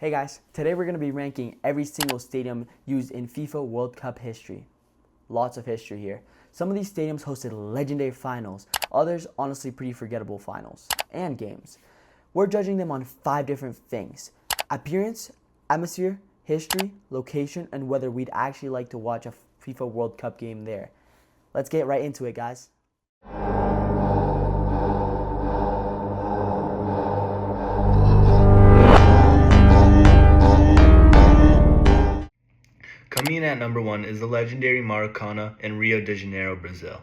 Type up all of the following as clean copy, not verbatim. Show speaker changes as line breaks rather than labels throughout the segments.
Hey guys, today we're going to be ranking every single stadium used in FIFA World Cup history. Lots of history here. Some of these stadiums hosted legendary finals, others honestly pretty forgettable finals and games. We're judging them on 5 different things: appearance, atmosphere, history, location, and whether we'd actually like to watch a FIFA World Cup game there. Let's get right into it, guys.
Coming in at number 1 is the legendary Maracanã in Rio de Janeiro, Brazil.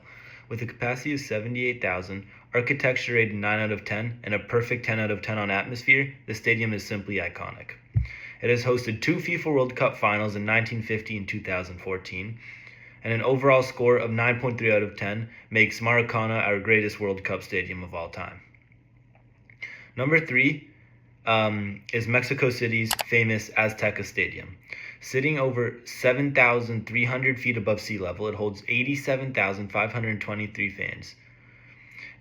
With a capacity of 78,000, architecture rated 9 out of 10, and a perfect 10 out of 10 on atmosphere, the stadium is simply iconic. It has hosted 2 FIFA World Cup finals in 1950 and 2014, and an overall score of 9.3 out of 10 makes Maracanã our greatest World Cup stadium of all time. Number 3 is Mexico City's famous Azteca Stadium. Sitting over 7,300 feet above sea level, it holds 87,523 fans.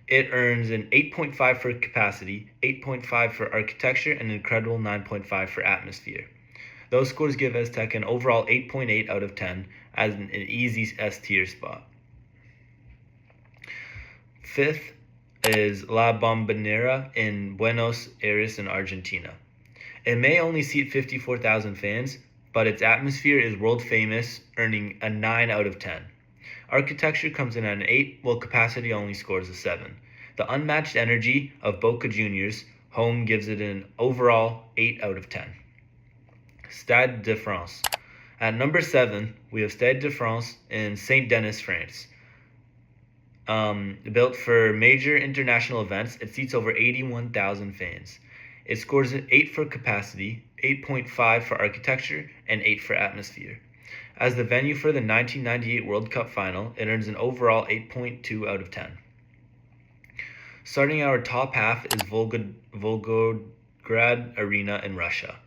It earns an 8.5 for capacity, 8.5 for architecture, and an incredible 9.5 for atmosphere. Those scores give Azteca an overall 8.8 out of 10 as an easy S tier spot. Fifth is La Bombonera in Buenos Aires in Argentina. It may only seat 54,000 fans, but its atmosphere is world famous, earning a 9 out of 10. Architecture comes in at an 8, while capacity only scores a 7. The unmatched energy of Boca Juniors home gives it an overall 8 out of 10. Stade de France. At number 7, we have Stade de France in Saint Denis, France. Built for major international events, it seats over 81,000 fans. It scores an 8 for capacity, 8.5 for architecture, and 8 for atmosphere. As the venue for the 1998 World Cup final, it earns an overall 8.2 out of 10. Starting our top half is Volgograd Arena in Russia.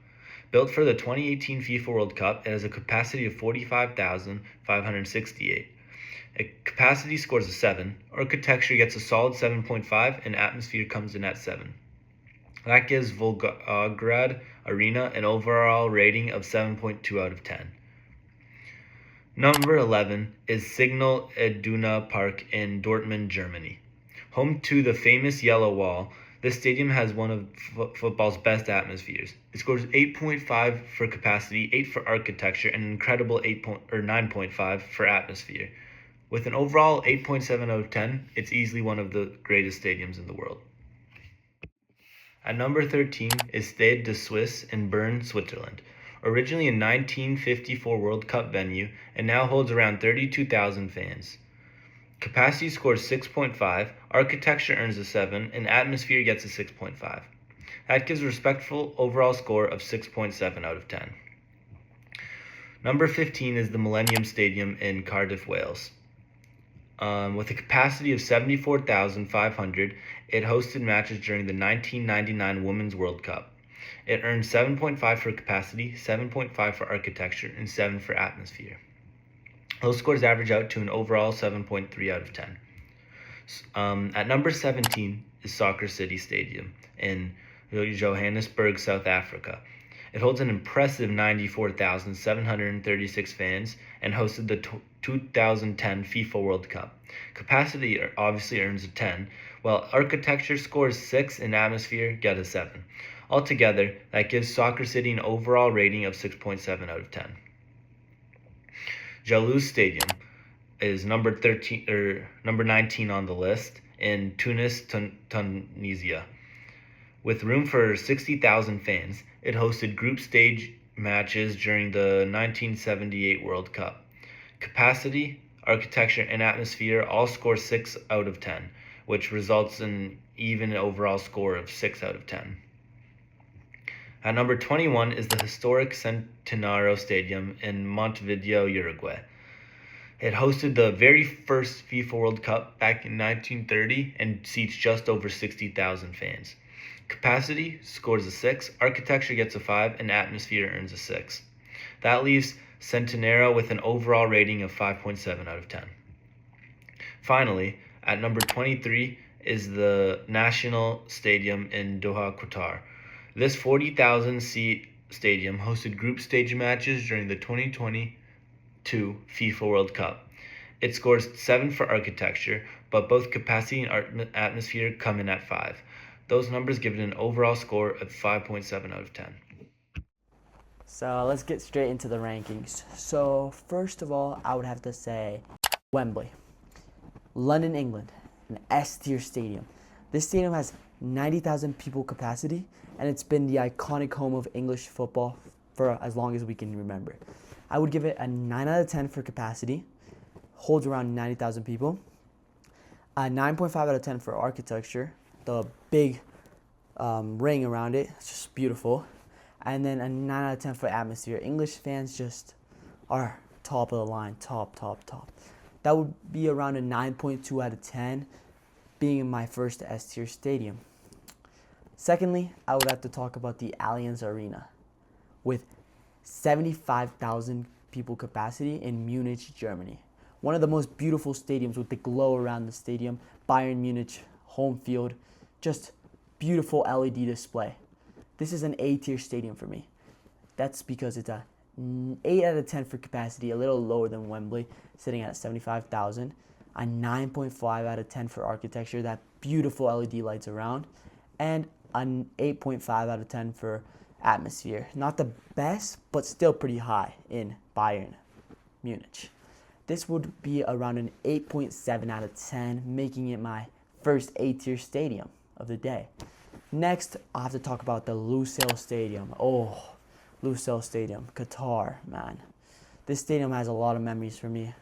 Built for the 2018 FIFA World Cup, it has a capacity of 45,568. A capacity scores a 7, architecture gets a solid 7.5, and atmosphere comes in at 7. That gives Volgograd Arena an overall rating of 7.2 out of 10. Number 11 is Signal Iduna Park in Dortmund, Germany. Home to the famous Yellow Wall, this stadium has one of football's best atmospheres. It scores 8.5 for capacity, 8 for architecture, and an incredible 9.5 for atmosphere. With an overall 8.7 out of 10, it's easily one of the greatest stadiums in the world. At number 13 is Stade de Suisse in Bern, Switzerland. Originally a 1954 World Cup venue, it now holds around 32,000 fans. Capacity scores 6.5, architecture earns a 7, and atmosphere gets a 6.5. That gives a respectful overall score of 6.7 out of 10. Number 15 is the Millennium Stadium in Cardiff, Wales. With a capacity of 74,500, it hosted matches during the 1999 Women's World Cup. It earned 7.5 for capacity, 7.5 for architecture, and 7 for atmosphere. Those scores average out to an overall 7.3 out of 10. At number 17 is Soccer City Stadium in Johannesburg, South Africa. It holds an impressive 94,736 fans and hosted the 2010 FIFA World Cup. Capacity obviously earns a 10, while architecture scores 6 and atmosphere gets a 7. Altogether, that gives Soccer City an overall rating of 6.7 out of 10. Jalouse Stadium is number 19 on the list in Tunis, Tunisia. With room for 60,000 fans, it hosted group stage matches during the 1978 World Cup. Capacity, architecture, and atmosphere all score 6 out of 10, which results in even overall score of 6 out of 10. At number 21 is the historic Centenario Stadium in Montevideo, Uruguay. It hosted the very first FIFA World Cup back in 1930 and seats just over 60,000 fans. Capacity scores a 6, architecture gets a 5, and atmosphere earns a 6. That leaves Centenario with an overall rating of 5.7 out of 10. Finally, at number 23 is the National Stadium in Doha, Qatar. This 40,000 seat Stadium hosted group stage matches during the 2022 FIFA World Cup. It scores 7 for architecture, but both capacity and atmosphere come in at 5. Those numbers give it an overall score of 5.7 out of 10.
So let's get straight into the rankings. So first of all, I would have to say Wembley, London, England, an S-tier stadium. This stadium has 90,000 people capacity, and it's been the iconic home of English football for as long as we can remember. I would give it a 9 out of 10 for capacity, holds around 90,000 people, a 9.5 out of 10 for architecture, the big ring around it, it's just beautiful, and then a 9 out of 10 for atmosphere. English fans just are top of the line, top. That would be around a 9.2 out of 10, being my first S-tier stadium. Secondly, I would have to talk about the Allianz Arena with 75,000 people capacity in Munich, Germany. One of the most beautiful stadiums with the glow around the stadium, Bayern Munich home field, just beautiful LED display. This is an A-tier stadium for me. That's because it's a 8 out of 10 for capacity, a little lower than Wembley, sitting at 75,000. A 9.5 out of 10 for architecture, that beautiful LED lights around, and an 8.5 out of 10 for atmosphere. Not the best, but still pretty high in Bayern Munich. This would be around an 8.7 out of 10, making it my first A-tier stadium of the day. Next, I'll have to talk about the Lusail Stadium. Oh, Lusail Stadium, Qatar, man. This stadium has a lot of memories for me,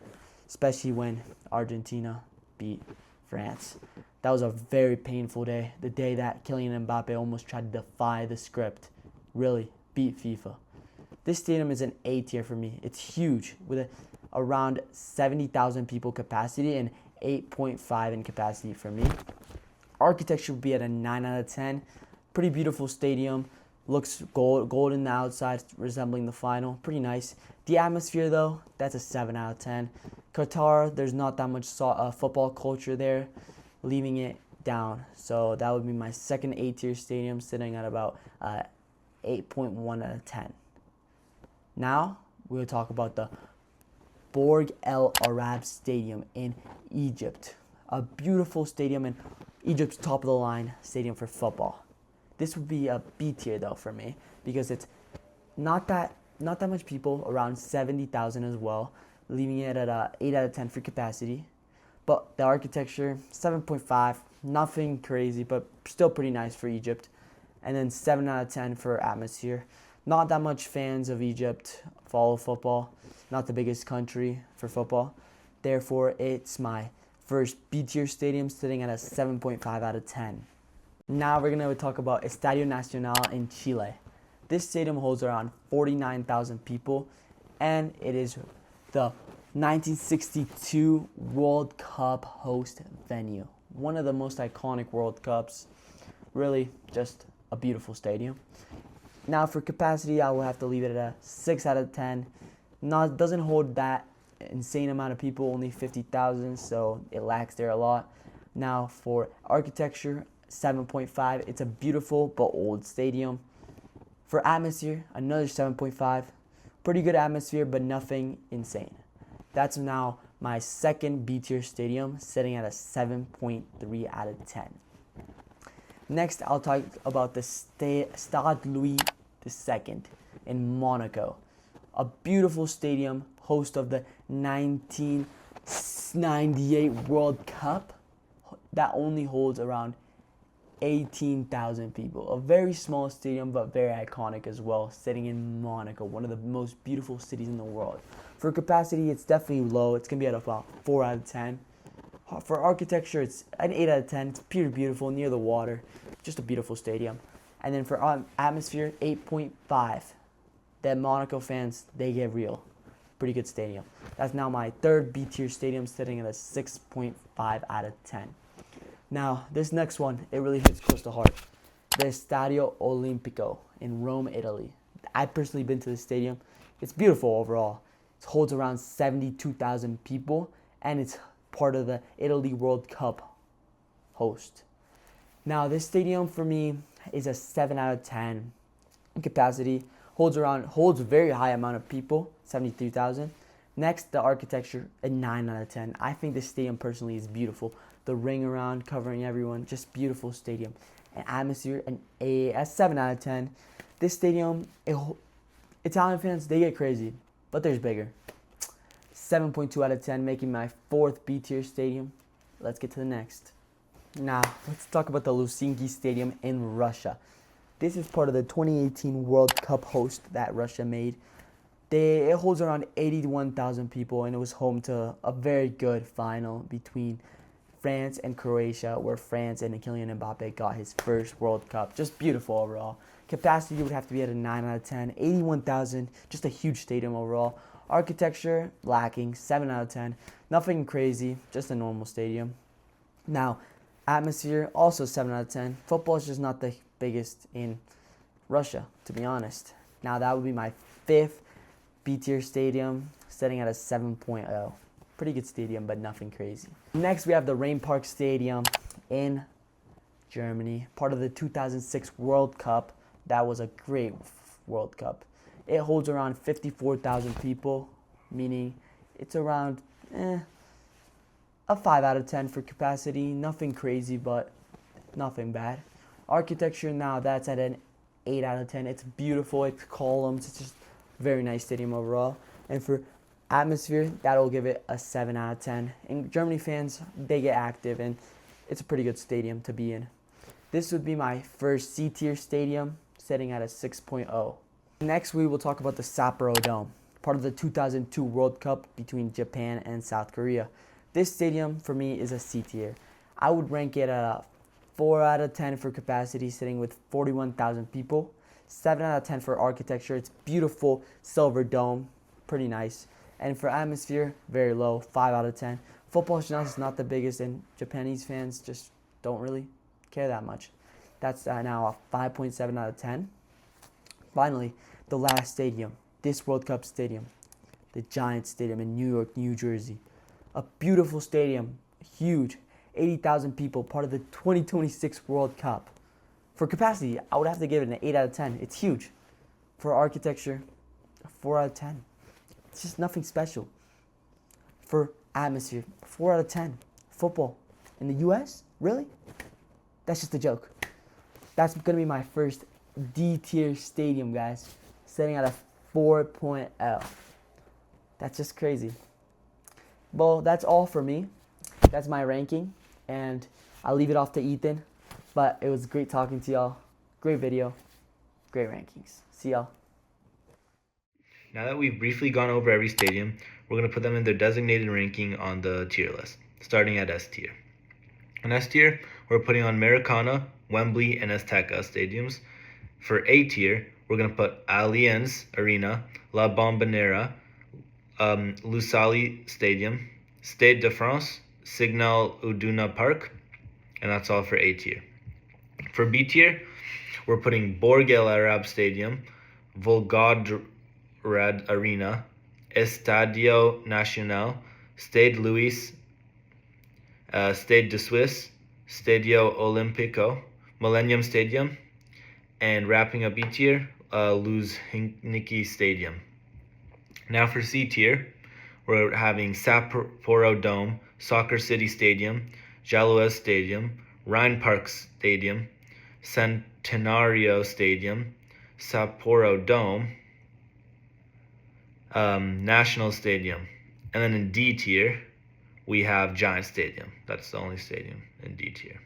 especially when Argentina beat France. That was a very painful day, the day that Kylian Mbappe almost tried to defy the script, really beat FIFA. This stadium is an A tier for me. It's huge, with around 70,000 people capacity and 8.5 in capacity for me. Architecture would be at a 9 out of 10. Pretty beautiful stadium. Looks gold on the outside, resembling the final. Pretty nice. The atmosphere, though, that's a 7 out of 10. Qatar, there's not that much football culture there, leaving it down. So that would be my second A-tier stadium, sitting at about 8.1 out of 10. Now, we'll talk about the Borg El Arab Stadium in Egypt. A beautiful stadium in Egypt's top-of-the-line stadium for football. This would be a B tier though for me, because it's not that much people, around 70,000 as well, leaving it at a 8 out of 10 for capacity. But the architecture, 7.5, nothing crazy, but still pretty nice for Egypt. And then 7 out of 10 for atmosphere. Not that much fans of Egypt follow football, not the biggest country for football. Therefore, it's my first B tier stadium, sitting at a 7.5 out of 10. Now we're going to talk about Estadio Nacional in Chile. This stadium holds around 49,000 people, and it is the 1962 World Cup host venue. One of the most iconic World Cups. Really just a beautiful stadium. Now for capacity, I will have to leave it at a 6 out of 10. Doesn't hold that insane amount of people, only 50,000, so it lacks there a lot. Now for architecture, 7.5. It's a beautiful but old stadium. For atmosphere, another 7.5. Pretty good atmosphere, but nothing insane. That's now my second B tier stadium, sitting at a 7.3 out of 10. Next, I'll talk about the Stade Louis II in Monaco. A beautiful stadium, host of the 1998 World Cup, that only holds around 18,000 people. A very small stadium, but very iconic as well, sitting in Monaco, one of the most beautiful cities in the world. For capacity, it's definitely low. It's going to be at about 4 out of 10. For architecture, it's an 8 out of 10. It's pure beautiful, near the water. Just a beautiful stadium. And then for atmosphere, 8.5. The Monaco fans, they get real. Pretty good stadium. That's now my third B tier stadium, sitting at a 6.5 out of 10. Now, this next one, it really hits close to heart. The Stadio Olimpico in Rome, Italy. I've personally been to the stadium. It's beautiful overall. It holds around 72,000 people, and it's part of the Italy World Cup host. Now, this stadium for me is a 7 out of 10 in capacity. holds a very high amount of people, 73,000. Next, the architecture, a 9 out of 10. I think this stadium personally is beautiful. The ring around covering everyone, just beautiful stadium. And atmosphere, a 7 out of 10. This stadium, Italian fans, they get crazy, but there's bigger. 7.2 out of 10, making my 4th B tier stadium. Let's get to the next. Now, let's talk about the Lusinki Stadium in Russia. This is part of the 2018 World Cup host that Russia made. It holds around 81,000 people, and it was home to a very good final between France and Croatia, where France and Kylian Mbappe got his first World Cup. Just beautiful overall. Capacity would have to be at a 9 out of 10. 81,000, just a huge stadium overall. Architecture, lacking, 7 out of 10. Nothing crazy, just a normal stadium. Now, atmosphere, also 7 out of 10. Football is just not the biggest in Russia, to be honest. Now, that would be my 5th B-tier stadium, setting at a 7.0. Pretty good stadium, but nothing crazy. Next, we have the Rain Park Stadium in Germany, part of the 2006 World Cup. That was a great World Cup. It holds around 54,000 people, meaning it's around a 5 out of 10 for capacity. Nothing crazy, but nothing bad. Architecture, now that's at an 8 out of 10. It's beautiful, it's columns, it's just very nice stadium overall. And for atmosphere, that'll give it a 7 out of 10. And Germany fans, they get active, and it's a pretty good stadium to be in. This would be my first C-tier stadium, setting at a 6.0. Next, we will talk about the Sapporo Dome, part of the 2002 World Cup between Japan and South Korea. This stadium, for me, is a C-tier. I would rank it at a 4 out of 10 for capacity, sitting with 41,000 people. 7 out of 10 for architecture. It's beautiful silver dome, pretty nice. And for atmosphere, very low, 5 out of 10. Football is not the biggest, and Japanese fans just don't really care that much. That's now a 5.7 out of 10. Finally, the last stadium, this World Cup stadium, the Giants Stadium in New York, New Jersey. A beautiful stadium, huge, 80,000 people, part of the 2026 World Cup. For capacity, I would have to give it an 8 out of 10. It's huge. For architecture, a 4 out of 10. It's just nothing special. For atmosphere, 4 out of 10. Football in the US? Really? That's just a joke. That's going to be my first D-tier stadium, guys. Setting at a 4.0. That's just crazy. Well, that's all for me. That's my ranking. And I'll leave it off to Ethan. But it was great talking to y'all. Great video. Great rankings. See y'all.
Now that we've briefly gone over every stadium, we're going to put them in their designated ranking on the tier list, starting at S tier. On S tier, we're putting on Maracana, Wembley, and Azteca stadiums. For A tier, we're going to put Allianz Arena, La Bombonera, Lusail Stadium, Stade de France, Signal Iduna Park, and that's all for A tier. For B tier, we're putting Borg El Arab Stadium, Volgograd Arena, Estadio Nacional, Stade Louis, Stade de Suisse, Stadio Olimpico, Millennium Stadium, and wrapping up B tier, Luzhniki Stadium. Now for C tier, we're having Sapporo Dome, Soccer City Stadium, Jaloes Stadium, Rhine Park Stadium, Centenario Stadium, Sapporo Dome, National Stadium. And then in D tier, we have Giant Stadium. That's the only stadium in D tier.